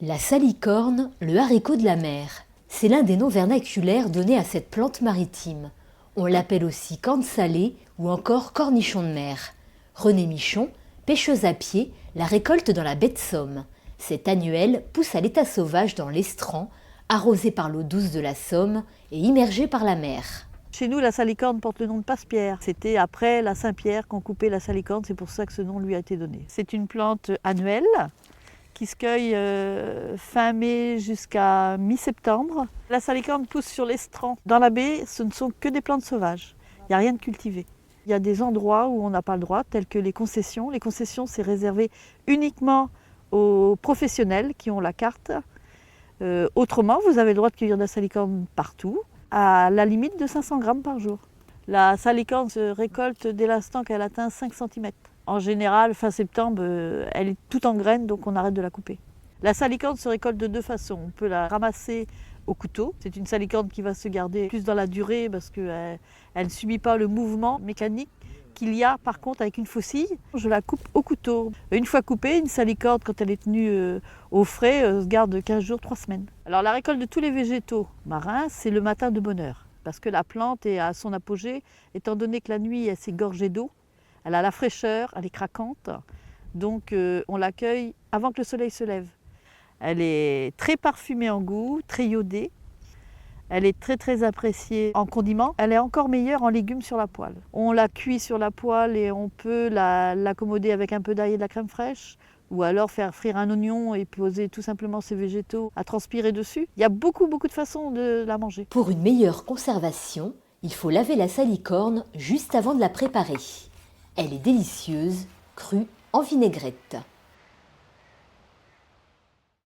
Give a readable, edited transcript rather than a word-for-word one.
La salicorne, le haricot de la mer, c'est l'un des noms vernaculaires donnés à cette plante maritime. On l'appelle aussi corne salée ou encore cornichon de mer. Renée Michon, pêcheuse à pied, la récolte dans la baie de Somme. Cette annuelle pousse à l'état sauvage dans l'estran, arrosée par l'eau douce de la Somme et immergée par la mer. Chez nous, la salicorne porte le nom de passe-pierre. C'était après la Saint-Pierre qu'on coupait la salicorne, c'est pour ça que ce nom lui a été donné. C'est une plante annuelle qui se cueille fin mai jusqu'à mi-septembre. La salicorne pousse sur l'estran. Dans la baie, ce ne sont que des plantes sauvages. Il n'y a rien de cultivé. Il y a des endroits où on n'a pas le droit, tels que les concessions. Les concessions, c'est réservé uniquement aux professionnels qui ont la carte. Autrement, vous avez le droit de cueillir de la salicorne partout, à la limite de 500 grammes par jour. La salicorne se récolte dès l'instant qu'elle atteint 5 cm. En général, fin septembre, elle est toute en graines, donc on arrête de la couper. La salicorne se récolte de deux façons. On peut la ramasser au couteau. C'est une salicorne qui va se garder plus dans la durée parce qu'elle ne subit pas le mouvement mécanique qu'il y a par contre avec une faucille. Je la coupe au couteau. Une fois coupée, une salicorne, quand elle est tenue au frais, se garde 15 jours, 3 semaines. Alors la récolte de tous les végétaux marins, c'est le matin de bonne heure. Parce que la plante est à son apogée, étant donné que la nuit, elle s'est gorgée d'eau. Elle a la fraîcheur, elle est craquante. Donc on l'accueille avant que le soleil se lève. Elle est très parfumée en goût, très iodée. Elle est très appréciée en condiments. Elle est encore meilleure en légumes sur la poêle. On la cuit sur la poêle et on peut l'accommoder avec un peu d'ail et de la crème fraîche. Ou alors faire frire un oignon et poser tout simplement ses végétaux à transpirer dessus. Il y a beaucoup de façons de la manger. Pour une meilleure conservation, il faut laver la salicorne juste avant de la préparer. Elle est délicieuse, crue, en vinaigrette.